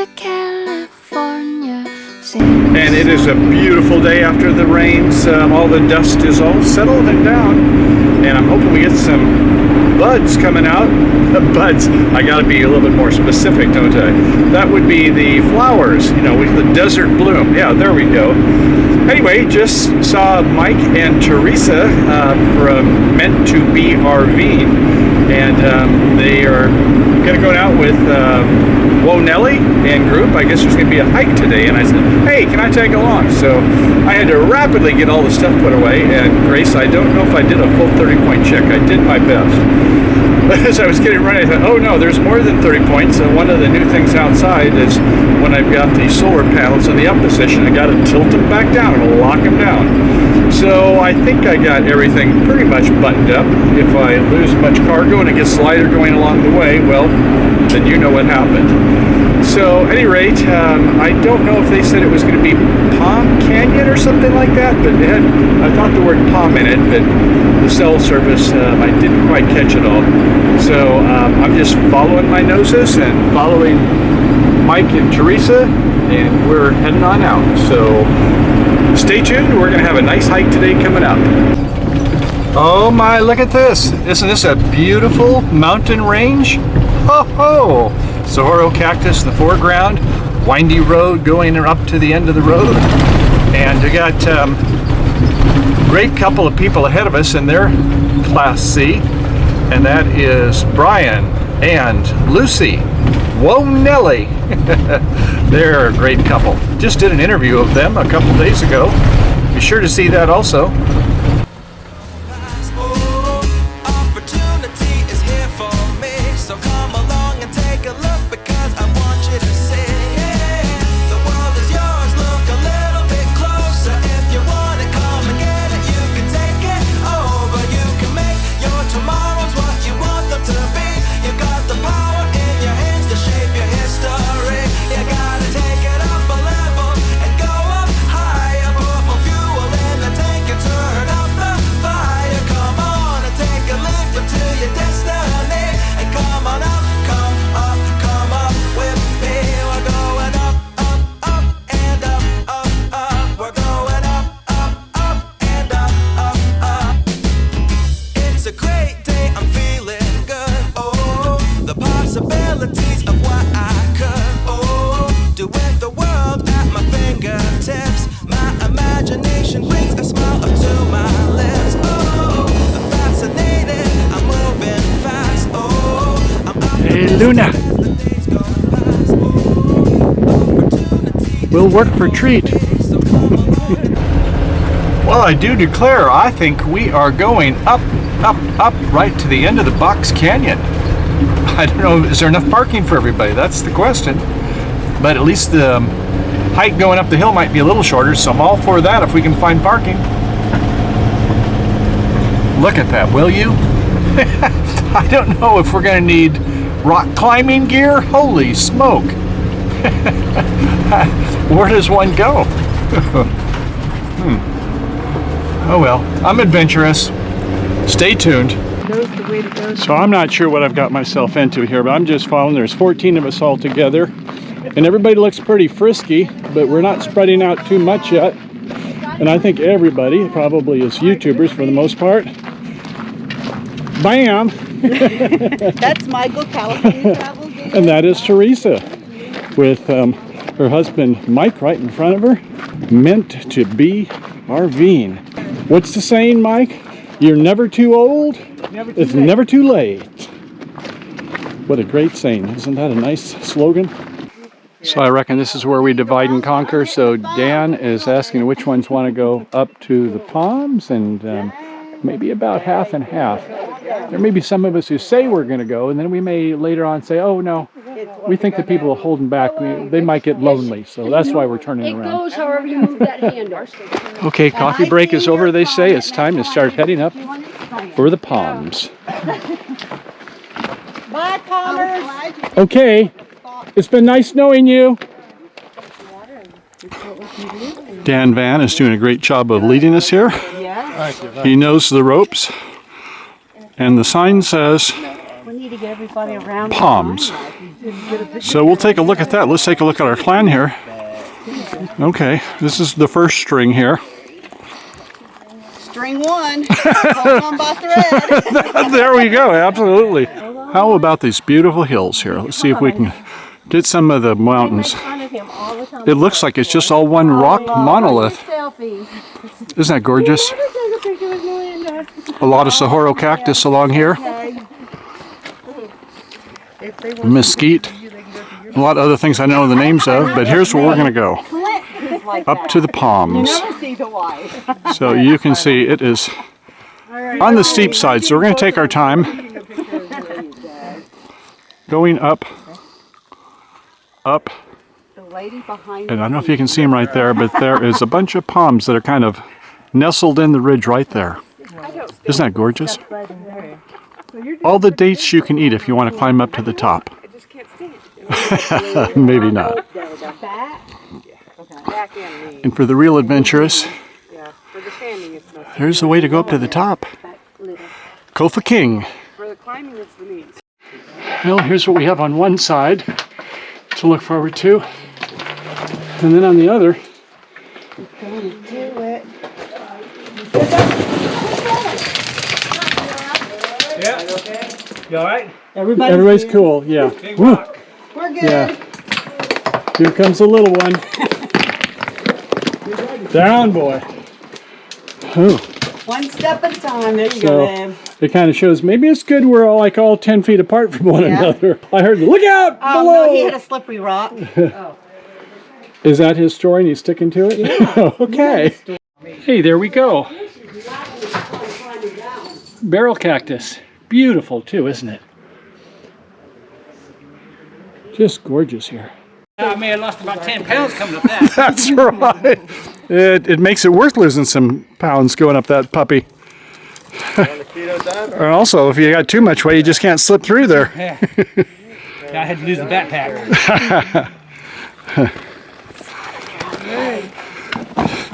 to California. And it is a beautiful day after the rains. All the dust is all settled and down. And I'm hoping we get some buds coming out. Buds, I gotta be a little bit more specific, don't I? That would be the flowers, you know, with the desert bloom. Yeah, there we go. Anyway, just saw Mike and Teresa from Meant to Be RVing. And they are going to go out with Nelly and group. I guess there's going to be a hike today. And I said, hey, can I tag along? So I had to rapidly get all the stuff put away. And Grace, I don't know if I did a full 30-point check. I did my best. But as I was getting ready, I thought, oh no, there's more than 30 points. And one of the new things outside is when I've got the solar panels in the up position, I got to tilt them back down and lock them down. So I think I got everything pretty much buttoned up. If I lose much cargo and it gets lighter going along the way, well, then you know what happened. So at any rate, I don't know if they said it was going to be Palm Canyon or something like that, but it had, I thought the word palm in it, but the cell service, I didn't quite catch it all. So I'm just following my noses and following Mike and Teresa, and we're heading on out. So stay tuned. We're going to have a nice hike today coming up. Oh my, look at this. Isn't this a beautiful mountain range? Ho ho! Saguaro cactus in the foreground, windy road going up to the end of the road. And we got a great couple of people ahead of us in their Class C. And that is Brian and Lucy. Whoa, Nelly! They're a great couple. Just did an interview of them a couple days ago. Be sure to see that also. Luna, we'll work for treat. Well, I do declare, I think we are going up, right to the end of the Box Canyon. I don't know, is there enough parking for everybody? That's the question. But at least the hike going up the hill might be a little shorter, so I'm all for that if we can find parking. Look at that, will you? I don't know if we're going to need rock climbing gear. Holy smoke. Where does one go? Oh well, I'm adventurous. Stay tuned. So I'm not sure what I've got myself into here, but I'm just following. There's 14 of us all together, and everybody looks pretty frisky, but we're not spreading out too much yet. And I think everybody probably is YouTubers for the most part. Bam! That's Michael, California Travel. And that is Teresa with her husband Mike right in front of her. Meant to Be RVing. What's the saying, Mike? You're never too old. It's never too late. What a great saying. Isn't that a nice slogan? So I reckon this is where we divide and conquer. So Dan is asking which ones want to go up to the Palms, and maybe about half and half. There may be some of us who say we're going to go, and then we may later on say, oh no, we think the people are holding back. They might get lonely, so that's why we're turning around. It goes however you move that hand. Okay, coffee break is over, they say. It's time to start heading up for the Palms. Bye, Palmers. Okay, it's been nice knowing you. Dan Van is doing a great job of leading us here. He knows the ropes, and the sign says to get everybody around. palms. So we'll take a look at that. Let's take a look at our clan here. Okay, this is the first string here. String one. Hold on by thread. There we go, absolutely. How about these beautiful hills here? Let's see if we can get some of the mountains. It looks like it's just all one rock monolith. Isn't that gorgeous? A lot of Saguaro cactus along here. Mesquite. A lot of other things I don't know the names of, but here's where we're going to go. Up to the palms. So you can see it is on the steep side, so we're going to take our time going up, and I don't know if you can see them right there, but there is a bunch of palms that are kind of nestled in the ridge right there. Isn't that gorgeous? All the dates you can eat if you want to climb up to the top. Maybe not. And for the real adventurous, there's a way to go up to the top. Kofa King. Well, here's what we have on one side to look forward to. And then on the other, You all right? everybody's cool. Yeah. We're good. Yeah. Here comes the little one. Down, boy. Oh. One step at a time. There you So go, babe. it kind of shows maybe it's good we're all 10 feet apart from one another. I heard the look out Oh, below. no, he had a slippery rock. Is that his story and he's sticking to it? Yeah. Okay. Hey, there we go. Barrel cactus. Beautiful too, isn't it? Just gorgeous here. I may have lost about 10 pounds coming up that. That's right. It makes it worth losing some pounds going up that puppy. And also, if you got too much weight, you just can't slip through there. Yeah. I had to lose the backpack.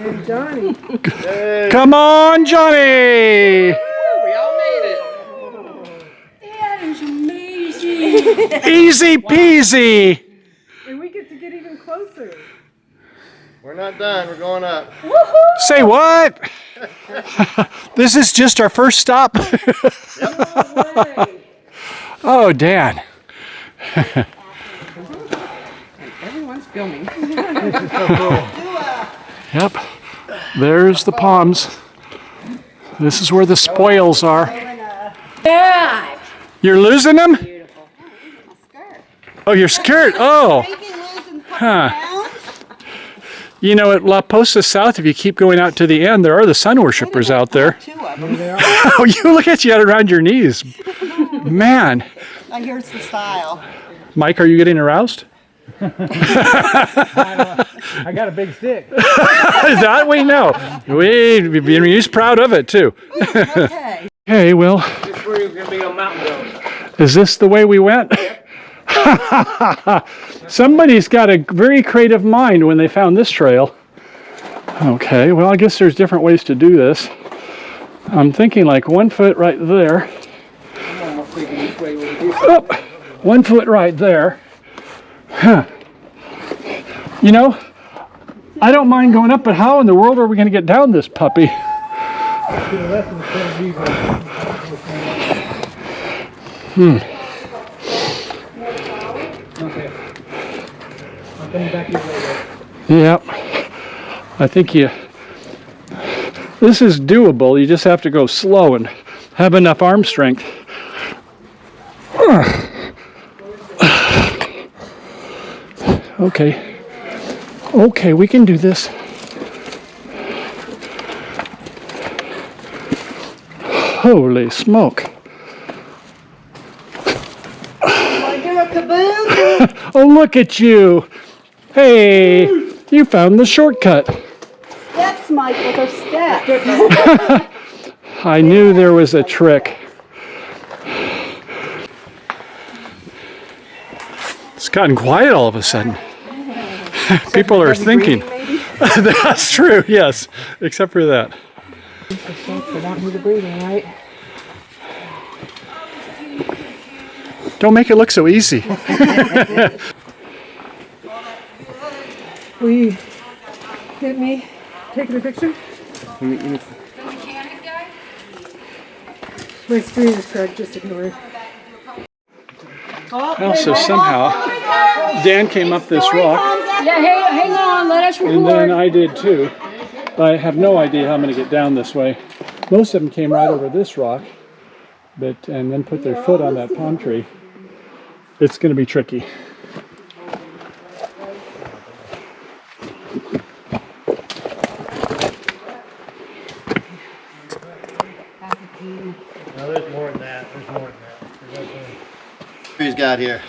And Johnny. Come on, Johnny! We all made it. That is amazing. Easy peasy! And we get to get even closer. We're not done. We're going up. Say what? This is just our first stop. Oh, Dan. Everyone's filming. Yep. There's the palms. This is where the spoils are. Yeah. You're losing them? Oh, your skirt. Oh. Huh. You know, at La Posta South, if you keep going out to the end, there are the sun worshippers out there. Two of them. Oh, you look at you around your knees. Man. I hear it's the style. Mike, are you getting aroused? I got a big stick. That we know. He's proud of it, too. Okay. Okay, well, This is where you're going to be on Mountain Road. is this the way we went? Somebody's got a very creative mind when they found this trail. Okay, well, I guess there's different ways to do this. I'm thinking like 1 foot right there. Oh, 1 foot right there. Huh. You know, I don't mind going up, but how in the world are we going to get down this puppy? Yep. I think this is doable. You just have to go slow and have enough arm strength. Okay. Okay, we can do this. Holy smoke. Want to hear a kaboom? Oh, look at you. Hey, you found the shortcut. Steps, Michael. They're steps. I knew there was a trick. It's gotten quiet all of a sudden. People are thinking. That's true, yes, except for that. For not do the breathing, right? Don't make it look so easy. Will you hit me taking a picture? My screen is cracked, just ignore it. Well, so somehow Dan came up this rock, Yeah, hang on, let us record. and then I did too. But I have no idea how I'm going to get down this way. Most of them came right over this rock, and then put their foot on that palm tree. It's going to be tricky. No, there's more than that. There's more than that. Who's got here?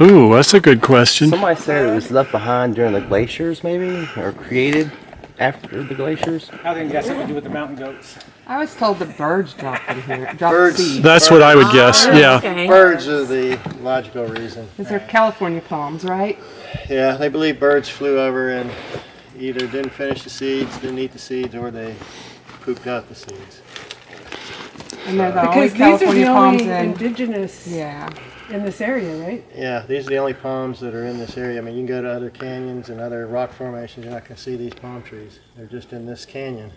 Ooh, that's a good question. Somebody said it was left behind during the glaciers, maybe, or created after the glaciers. I think it got something to do with the mountain goats. I was told the birds dropped in here. Dropped Birds. seeds. That's what I would guess, yeah. Okay. Birds are the logical reason. These are California palms, right? Yeah, they believe birds flew over and either didn't finish the seeds, didn't eat the seeds, or they pooped out the seeds. And they're the Because only these are California the palms only in. indigenous Yeah. in this area, right? Yeah, these are the only palms that are in this area. I mean, you can go to other canyons and other rock formations, you're not going to see these palm trees. They're just in this canyon,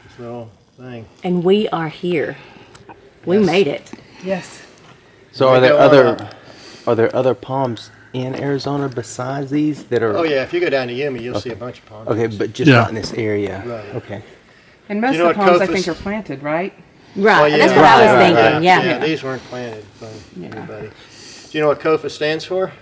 this little thing. And we are here. We Yes. made it. Yes. So They are there go on other palms in Arizona besides these that are? Oh yeah, if you go down to Yuma, you'll see a bunch of palm Okay, trees. but just Yeah. not in this area. Right. Okay. And most Do you know of the what palms, I Kofa's- think, are planted, right? Right, Oh, yeah, that's what I was right, thinking, right. yeah. Yeah, these weren't planted by anybody. Do you know what Kofa stands for?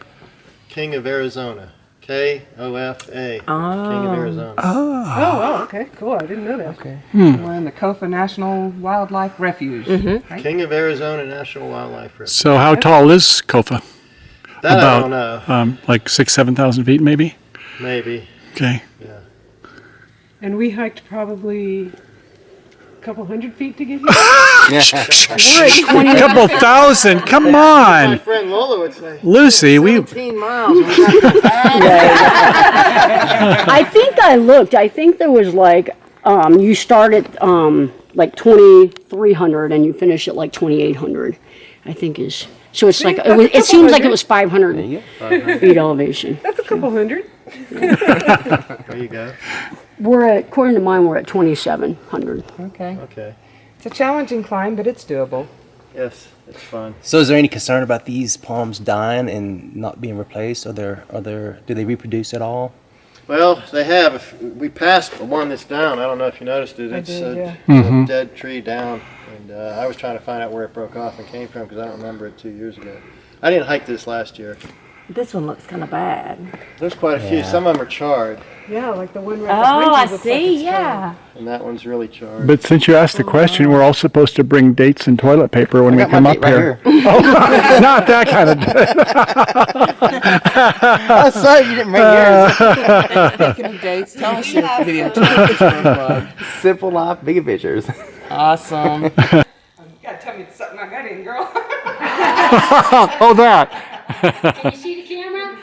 King of Arizona. K-O-F-A. King of Arizona. Oh, okay, cool. I didn't know that. Okay. We're in the Kofa National Wildlife Refuge. Right? King of Arizona National Wildlife Refuge. So how tall is Kofa? That I About- don't know. Like 7,000 feet maybe? Maybe. Okay. And we hiked probably a couple hundred feet to get here. A couple thousand, come My on. friend Lola would say. Lucy, we, 17 miles. I think I looked. I think there was like, you start at like 2,300 and you finish at like 2,800. I think is so. It's like it seems like it was 500 feet elevation. That's a couple hundred. There you go. We're at, according to mine, we're at 2,700. Okay. Okay. It's a challenging climb, but it's doable. Yes, it's fun. So is there any concern about these palms dying and not being replaced? Do they reproduce at all? Well, they have. We passed one that's down. I don't know if you noticed it. It's did, yeah. a dead tree down. And I was trying to find out where it broke off and came from because I don't remember it 2 years ago. I didn't hike this last year. This one looks kind of bad. There's quite a few. Yeah. Some of them are charred, Yeah, like the one right Oh, behind you I looks like see. it's Yeah. and that one's really charred. but since you asked the question, we're all supposed to bring dates and toilet paper when we Got come my up date right here. here. Not that kind of. Oh, sorry, you didn't bring yours. Speaking of dates, tell us your video. Take a picture of us. Simple life, big adventures. Awesome. You gotta tell me something I got in, girl. Oh, that. Can you see the camera?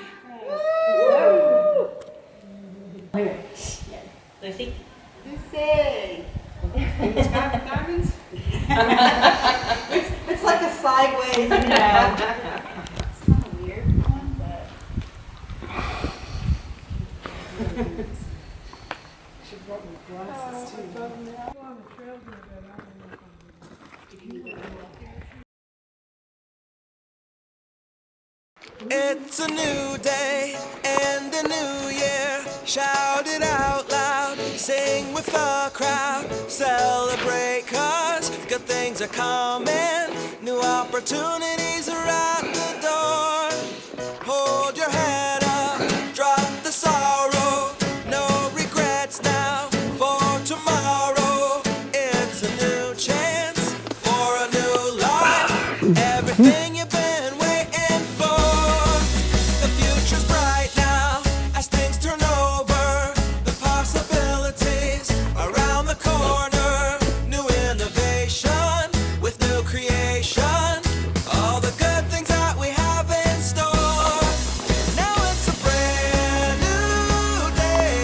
Lucy? Diamonds? It's like a sideways. It's a new day and a new year. Shout it out loud, sing with the crowd. Celebrate 'cause good things are coming. New opportunities are at the door. Hold your head up, drop the sorrow. No regrets now for tomorrow. It's a new chance for a new life. Everything you've been waiting for. The future's bright now as things turn over. The possibilities around the corner. New innovation with new creation. All the good things that we have in store. Now it's a brand new day,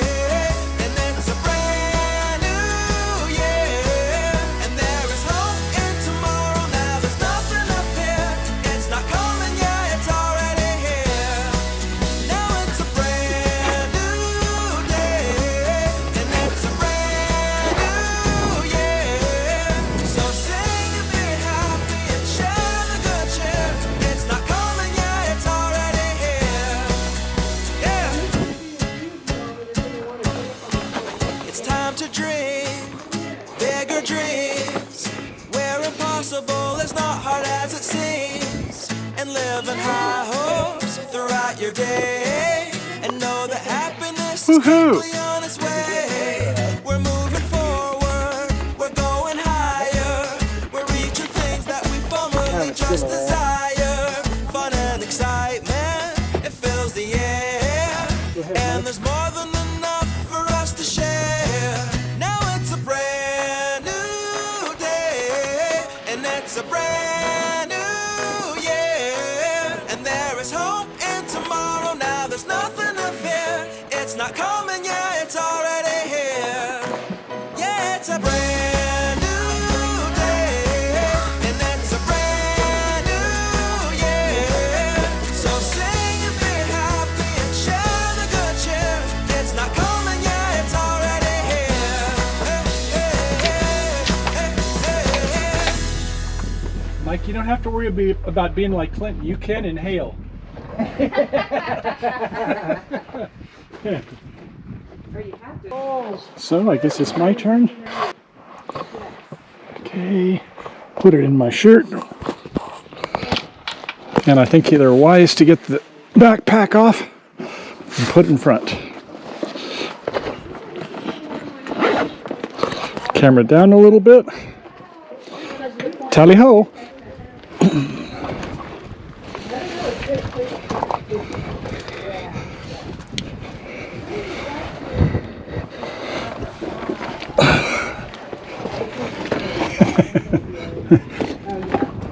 and it's a brand new year. And there is hope in tomorrow. Now there's nothing up here. as it seems, and live in high hopes throughout your day, and know that happiness is quickly on its way. We're moving forward, we're going higher, we're reaching things that we formerly just desired. Fun and excitement, it fills the air, and there's more than enough for us to share. Now it's a brand new day, and it's a brand new year, and there is hope in tomorrow. Now there's nothing to fear. It's not coming, yeah, it's already here. Yeah, it's a brand new day, and it's a brand new year. So sing and be happy and share the good cheer. It's not coming, yeah, it's already here. Hey, hey, hey, hey. Mike, you don't have to worry about being like Clinton. You can inhale. So I guess it's my turn. Okay, put it in my shirt. And I think they're wise to get the backpack off and put in front. Camera down a little bit. Tally ho!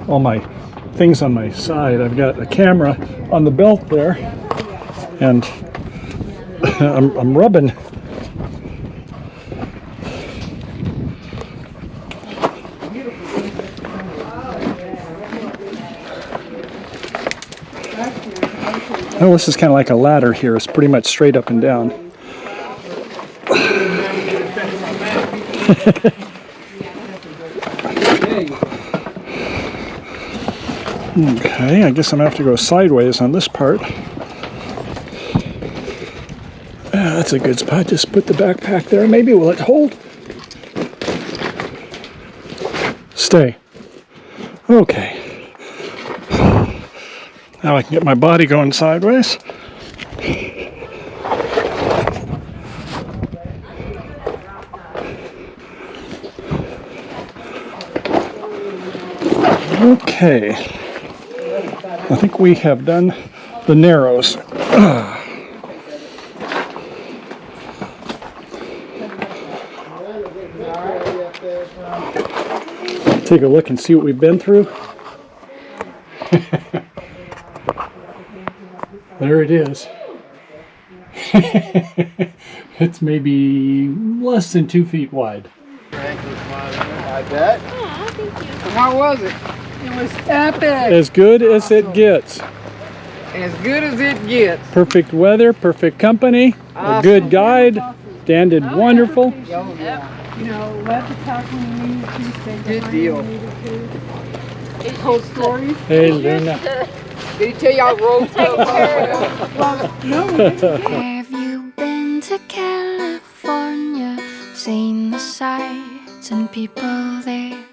All my things on my side. I've got a camera on the belt there, and I'm rubbing. Oh, this is kind of like a ladder here. It's pretty much straight up and down. Okay, I guess I'm gonna have to go sideways on this part. That's a good spot. Just put the backpack there. Maybe will it hold? Stay. Okay. Now I can get my body going sideways. Okay. I think we have done the narrows. Take a look and see what we've been through. There it is. It's maybe less than 2 feet wide. I bet. How was it? It was epic. As good as it gets. As good as it gets. Perfect weather, perfect company, a good guide. Dan did wonderful. You know, let the talk when you need to. Stay Good behind deal. when you need to. Cold stories. Hey, Luna. Did he tell y'all road stuff? No, we didn't. Have you been to California? Seen the sights and people there?